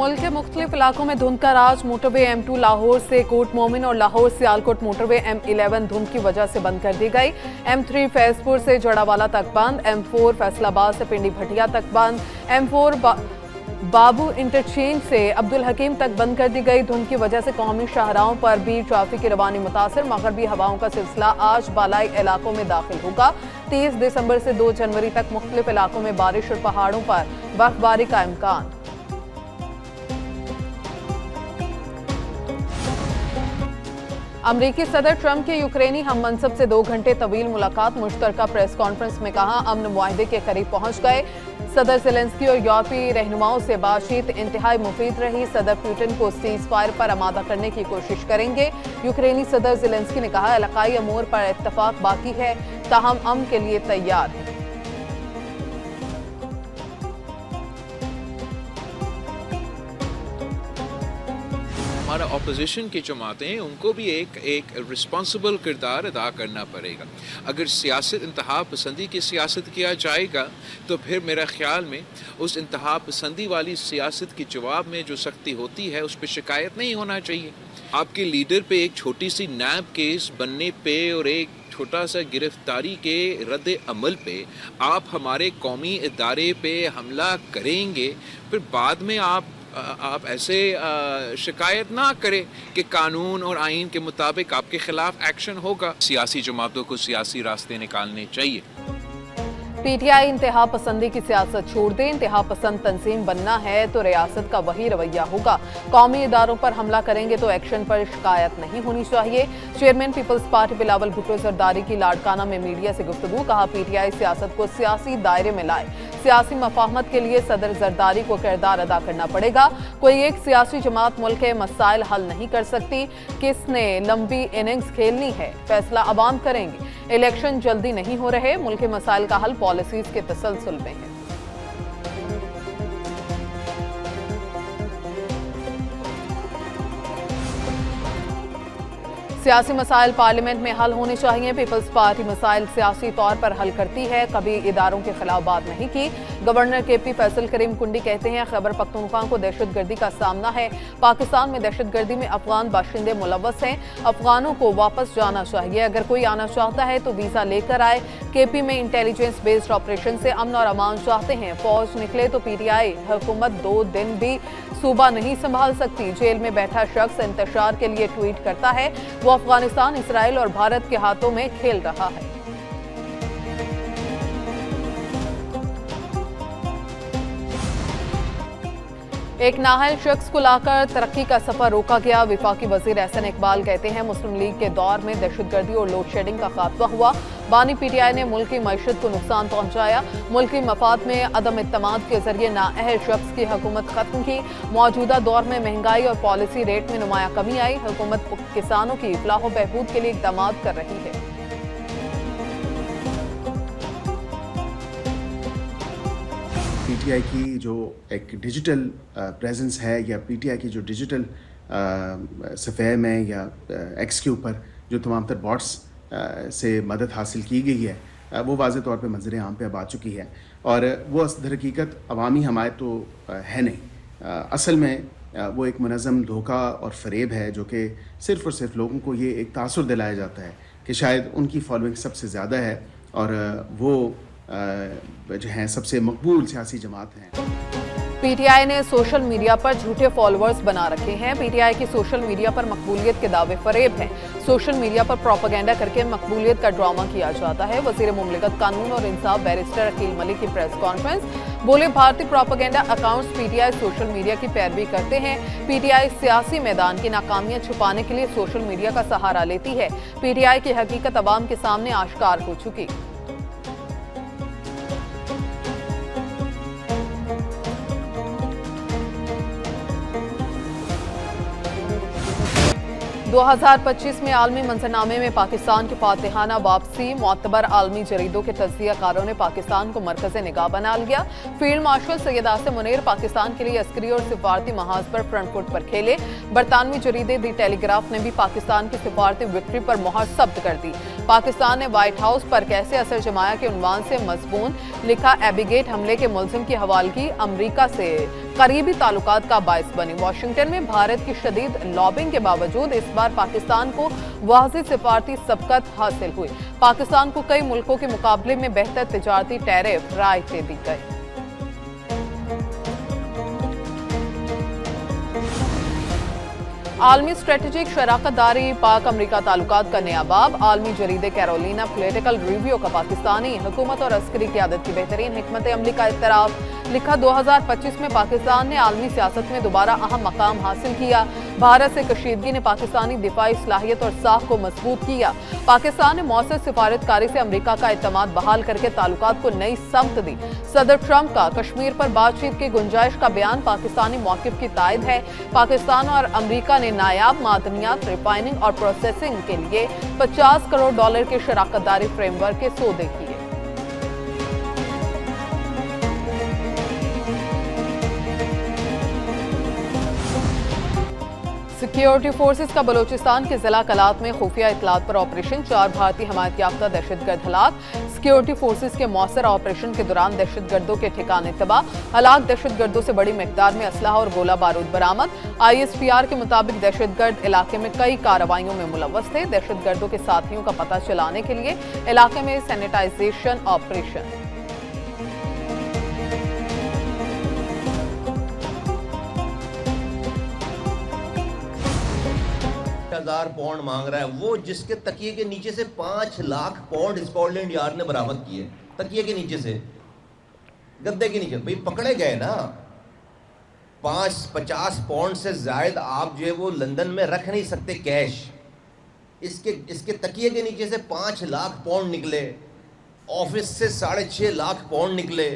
मुल्क के मुख्तलिफ इलाकों में धुंध का राज। मोटरवे M2 लाहौर से कोट मोमिन और लाहौर सियालकोट मोटरवे M11 धुंध की वजह से बंद कर दी गई। M3 फैजपुर से जड़ावाला तक बंद। M4 फैसलाबाद से पिंडी भटिया तक बंद। M4 बाबू इंटरचेंज से अब्दुल हकीम तक बंद कर दी गई। धुंध की वजह से कौमी शाहराहों पर भी ट्रैफिक की रवानी मुतासर। मगरबी हवाओं का सिलसिला आज बालाई इलाकों में दाखिल होगा। 30 दिसंबर से 2 जनवरी तक मुख्तलिफ इलाकों में बारिश और पहाड़ों पर बर्फबारी का इम्कान। अमरीकी सदर ट्रंप की यूक्रेनी हम मनसब से 2 घंटे तवील मुलाकात। मुश्तरका प्रेस कॉन्फ्रेंस में कहा अमन मुआहदे के करीब पहुंच गए। सदर ज़ेलेंस्की और यूरोपीय रहनुमाओं से बातचीत इंतहाई मुफीद रही। सदर पुतिन को सीज फायर पर आमादा करने की कोशिश करेंगे। यूक्रेनी सदर ज़ेलेंस्की ने कहा इलाकाई अमूर पर इत्तफाक बाकी है, ताहम अमन के लिए तैयार है। हमारा ऑपोजिशन की जमातें हैं उनको भी एक रिस्पॉन्सिबल किरदार अदा करना पड़ेगा। अगर सियासत इंतहा पसंदी की सियासत किया जाएगा तो फिर मेरा ख्याल में उस इंतहा पसंदी वाली सियासत के जवाब में जो सख्ती होती है उस पर शिकायत नहीं होना चाहिए। आपके लीडर पे एक छोटी सी नैब केस बनने पे और एक छोटा सा गिरफ्तारी के रद्द अमल पे आप हमारे कौमी इदारे पे हमला करेंगे, फिर बाद में आप ऐसे शिकायत ना करें कि कानून और आइन के मुताबिक आपके खिलाफ एक्शन होगा। सियासी जमातों को सियासी रास्ते निकालने चाहिए। पीटीआई इंतहा पसंदी की सियासत छोड़ दे। इंतहा पसंद तंजीम बनना है तो रियासत का वही रवैया होगा। कौमी इदारों पर हमला करेंगे तो एक्शन पर शिकायत नहीं होनी चाहिए। Chairman peoples party Bilawal Bhutto Zardari की लाड़काना में मीडिया से गुफ्तगू। कहा पीटीआई सियासत को सियासी दायरे में लाए। सियासी मफाहमत के लिए सदर जरदारी को किरदार अदा करना पड़ेगा। कोई एक सियासी जमात मुल्क के मसाइल हल नहीं कर सकती। किसने लंबी इनिंग्स खेलनी है फैसला अवाम करेंगे। इलेक्शन जल्दी नहीं हो रहे, मुल्क के मसाइल का हल पॉलिसीज के तसलसल में है। सियासी मसाइल पार्लियामेंट में हल होने चाहिए। पीपल्स पार्टी मसाइल सियासी तौर पर हल करती है, कभी इदारों के खिलाफ बात नहीं की। गवर्नर KP फैसल करीम कुंडी कहते हैं खैबर पख्तूनख्वा को दहशतगर्दी का सामना है। पाकिस्तान में दहशतगर्दी में अफगान बाशिंदे मुलव्वस हैं। अफगानों को वापस जाना चाहिए। अगर कोई आना चाहता है तो वीजा लेकर आए। KP में इंटेलिजेंस बेस्ड ऑपरेशन से अमन और अमान चाहते हैं। फौज निकले तो PTI हुकूमत 2 दिन भी सूबा नहीं संभाल सकती। जेल में बैठा शख्स इंतशार के लिए ट्वीट करता है वो अफगानिस्तान, इसराइल और भारत के हाथों में खेल रहा है। एक नाअहल शख्स को लाकर तरक्की का सफर रोका गया। विफाकी वजीर एहसन इकबाल कहते हैं मुस्लिम लीग के दौर में दहशतगर्दी और लोड शेडिंग का खात्मा हुआ। बानी PTI ने मुल्क की मईशत को नुकसान पहुंचाया। मुल्क की मफाद में अदम इत्तमाद के जरिए नाअहल शख्स की हुकूमत खत्म की। मौजूदा दौर में महंगाई और पॉलिसी रेट में नुमाया कमी आई। हुकूमत किसानों की फलाह व बहबूद के लिए इक़दाम कर रही है। PTI की जो एक डिजिटल प्रेजेंस है या PTI की जो डिजिटल सफ़े में या X के ऊपर जो तमाम तर बॉट्स से मदद हासिल की गई है वो वाज़े तौर पे मंजर आम पे अब आ चुकी है और वो दरहकीकत अवामी हमायत तो है नहीं। असल में वो एक मुनज़्ज़म धोखा और फ़रेब है जो कि सिर्फ़ और सिर्फ लोगों को ये एक तासुर दिलाया जाता है कि शायद उनकी फॉलोइंग सबसे ज़्यादा है और वो जो हैं सबसे मकबूल सियासी जमात हैं। PTI ने सोशल मीडिया पर झूठे फॉलोअर्स बना रखे हैं। PTI की सोशल मीडिया पर मकबूलियत के दावे फरेब हैं। सोशल मीडिया पर प्रोपेगेंडा करके मकबूलियत का ड्रामा किया जाता है। वज़ीर मुमलिकत कानून और इंसाफ बैरिस्टर अकील मलिक की प्रेस कॉन्फ्रेंस बोले भारतीय propaganda accounts PTI social media की पैरवी करते हैं। PTI सियासी मैदान की नाकामियां छुपाने के लिए सोशल मीडिया का सहारा लेती है। PTI की हकीकत अवाम के सामने आश्कार हो चुकी। 2025 में आलमी मंजरनामे में पाकिस्तान की फातिहाना वापसी। मुअतबर आलमी जरीदों के तज्जियाकारों ने पाकिस्तान को मरकज़ निगाह बना लिया। फील्ड मार्शल सैयद आसिम मुनीर पाकिस्तान के लिए अस्करी और सिफारती महाज पर फ्रंट फुट पर खेले। बरतानवी जरीदे दी टेलीग्राफ ने भी पाकिस्तान की सिफारती विक्ट्री पर मोहर जब्त कर दी। पाकिस्तान ने व्हाइट हाउस पर कैसे असर जमाया के उन्वान से मजमून लिखा। एबिगेट हमले के मुलजिम की हवालगी अमरीका से करीबी ताल्लुकात का बायस बनी। वाशिंगटन में भारत की शदीद लॉबिंग के बावजूद इस बार पाकिस्तान को वाज़ेह सिफारती सबकत हासिल हुई। पाकिस्तान को कई मुल्कों के मुकाबले में बेहतर तिजारती टैरिफ रायतें दी गई। आलमी स्ट्रेटेजिक शराकतदारी पाक अमरीका ताल्लुकात का नया बाब। आलमी जरीदे कैरोलिना पॉलिटिकल रिव्यू का पाकिस्तानी हुकूमत और अस्करी क़यादत की बेहतरीन हिकमत अमली का इतराफ़। लिखा 2025 में पाकिस्तान ने आलमी सियासत में दोबारा अहम मकाम हासिल किया। भारत से कशीदगी ने पाकिस्तानी दिफाई सलाहियत और साख को मजबूत किया। पाकिस्तान ने मौसर सिफारतकारी से अमरीका का एतमाद बहाल करके ताल्लुकात को नई समत दी। सदर ट्रंप का कश्मीर पर बातचीत की गुंजाइश का बयान पाकिस्तानी मौक़िफ़ की तायद है। पाकिस्तान और अमरीका ने नायाब मादनियात रिफाइनिंग और प्रोसेसिंग के लिए $50 करोड़ के शराकतदारी फ्रेमवर्क के सौदे किए। सिक्योरिटी फोर्सेस का बलोचिस्तान के जिला कलात में खुफिया इतलात पर ऑपरेशन। 4 भारतीय हमायत याफ्ता दहशतगर्द हलाक। सिक्योरिटी फोर्सेस के मौसर ऑपरेशन के दौरान दहशतगर्दों के ठिकाने तबाह। हलाक दहशतगर्दों से बड़ी मिकदार में असलहा और गोला बारूद बरामद। ISPR के मुताबिक दहशतगर्द इलाके में कई कार्रवाइयों में मुलव्वस थे। दहशतगर्दों के साथियों का पता चलाने के लिए इलाके में सैनिटाइजेशन ऑपरेशन। 1000 पाउंड मांग रहा है, वो जिसके तकिए के नीचे से 5 लाख पाउंड स्कॉटलैंड यार्ड ने बरामद किए। तकिए के नीचे से, गद्दे के नीचे। भाई पकड़े गए ना। 50 पाउंड से ज्यादा आप जो है वो लंदन में रख नहीं सकते कैश। इसके तकिए के नीचे से 5 लाख पाउंड निकले। ऑफिस से 6.5 लाख पाउंड निकले।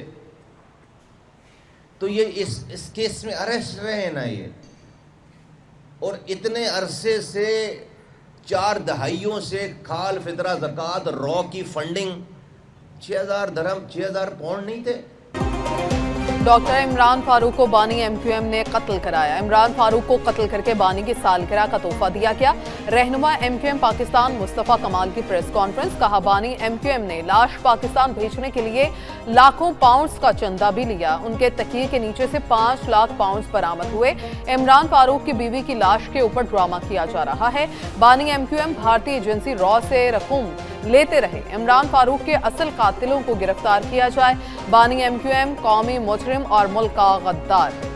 तो ये इस केस में अरेस्ट रहे ना ये। और इतने अरसे से 4 दहाइयों से खाल फितरा ज़कात रॉ की फंडिंग 6000 दरहम 6000 पाउंड नहीं थे। डॉक्टर इमरान फारूक को बानी MQM ने कत्ल कराया। इमरान फारूक को कत्ल करके बानी की सालगिरह का तोहफा दिया गया। रहनुमा MQM पाकिस्तान मुस्तफ़ा कमाल की प्रेस कॉन्फ्रेंस। कहा बानी MQM ने लाश पाकिस्तान भेजने के लिए लाखों पाउंड्स का चंदा भी लिया। उनके तकिए के नीचे से 5 लाख पाउंड्स बरामद हुए। इमरान फारूक की बीवी की लाश के ऊपर ड्रामा किया जा रहा है। बानी MQM भारतीय एजेंसी रॉ से रकूम लेते रहे। इमरान फारूक के असल कातिलों को गिरफ्तार किया जाए। बानी MQM कौमी मुजरिम और मुल्क का गद्दार।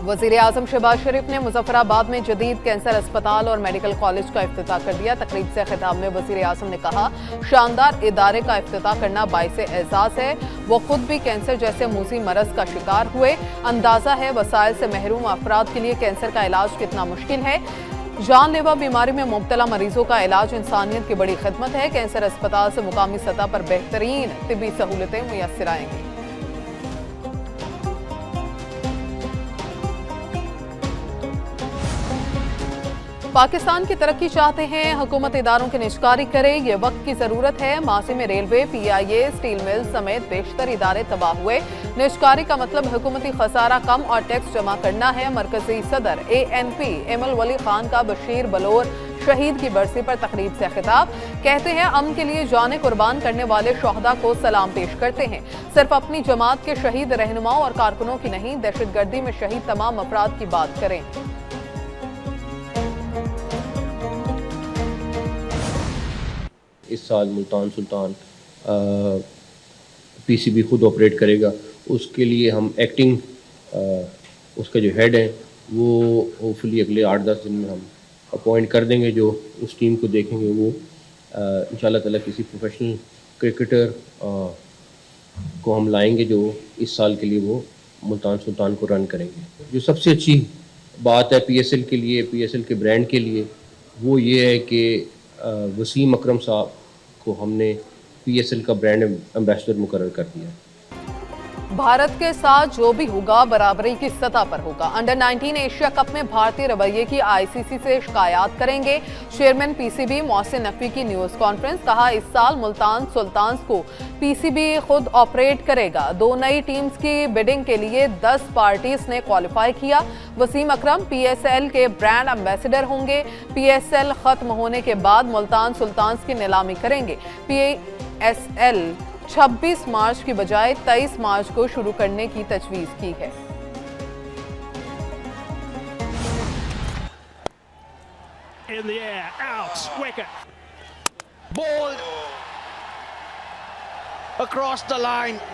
वज़ीर आज़म शहबाज शरीफ ने मुजफ्फराबाद में जदीद कैंसर अस्पताल और मेडिकल कॉलेज का इफ्तिताह कर दिया। तकरीब से खिताब में वज़ीर आज़म ने कहा, शानदार इदारे का इफ्तिताह करना बाइसे एजाज़ है। वो खुद भी कैंसर जैसे मूसी मरज का शिकार हुए। अंदाज़ा है वसाइल से महरूम अफराद के लिए कैंसर का इलाज कितना मुश्किल है। जानलेवा बीमारी में मुब्तला मरीजों का इलाज इंसानियत की बड़ी खिदमत है। कैंसर अस्पताल से मुकामी सतह पर बेहतरीन तिब्बी सहूलतें मुयस्सर आएंगी। पाकिस्तान की तरक्की चाहते हैं, हुकूमत इदारों की निजकारी करे, ये वक्त की जरूरत है। मासी में रेलवे, PIA, स्टील मिल समेत बेशतर इदारे तबाह हुए। निजकारी का मतलब हुकूमती खसारा कम और टैक्स जमा करना है। मरकजी सदर ANP एमल वली खान का बशीर बलोर शहीद की बरसी पर तकरीब से खिताब। कहते हैं, अमन के लिए जाने कुर्बान करने वाले शोहदा को सलाम पेश करते हैं। सिर्फ अपनी जमात के शहीद रहनुमाओं और कारकुनों की नहीं, दहशतगर्दी में शहीद तमाम अफराद की बात करें। इस साल मुल्तान सुल्तान PCB खुद ऑपरेट करेगा। उसके लिए हम एक्टिंग उसका जो हेड है वो होपफुली अगले 8-10 दिन में हम अपॉइंट कर देंगे, जो उस टीम को देखेंगे। वो इंशाल्लाह ताला किसी प्रोफेशनल क्रिकेटर को हम लाएंगे जो इस साल के लिए वो मुल्तान सुल्तान को रन करेंगे। जो सबसे अच्छी बात है PSL के लिए, PSL के ब्रांड के लिए, वो ये है कि वसीम अकरम साहब को हमने PSL का ब्रांड एम्बेसडर मुकर्रर कर दिया। भारत के साथ जो भी होगा बराबरी की सतह पर होगा। अंडर 19 एशिया कप में भारतीय रवैये की आईसीसी से शिकायत करेंगे। चेयरमैन पीसीबी मोहसिन नकवी की न्यूज कॉन्फ्रेंस। कहा, इस साल मुल्तान सुल्तान्स को पीसीबी खुद ऑपरेट करेगा। 2 नई टीम्स की बिडिंग के लिए 10 पार्टीज ने क्वालिफाई किया। वसीम अकरम पीएसएल के ब्रांड एम्बेसडर होंगे। पीएसएल खत्म होने के बाद मुल्तान सुल्तान्स की नीलामी करेंगे। पीएसएल 26 मार्च की बजाय 23 मार्च को शुरू करने की तजवीज की है। In the air, out, wicket. Ball across the line.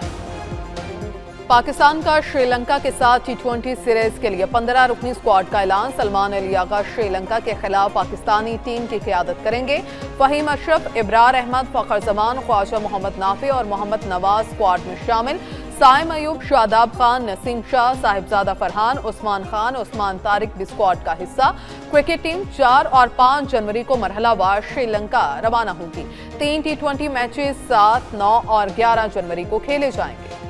Pakistan का श्रीलंका के साथ T20 सीरीज के लिए 15 रुकनी स्क्वाड का ऐलान। सलमान अली आगा श्रीलंका के खिलाफ पाकिस्तानी टीम की क़यादत करेंगे। फहीम अशरफ, इब्रार अहमद, फखर जमान, ख्वाजा मोहम्मद नाफी और मोहम्मद नवाज स्क्वाड में शामिल। साइम अयूब, शादाब खान, नसीम शाह, साहिबजादा फरहान, उस्मान खान, उस्मान तारिक भी स्क्वाड का हिस्सा। क्रिकेट टीम 4 और 5 जनवरी को मरहलावार श्रीलंका रवाना होगी। 3 T20 मैचेस 7, 9 और 11 जनवरी को खेले जाएंगे।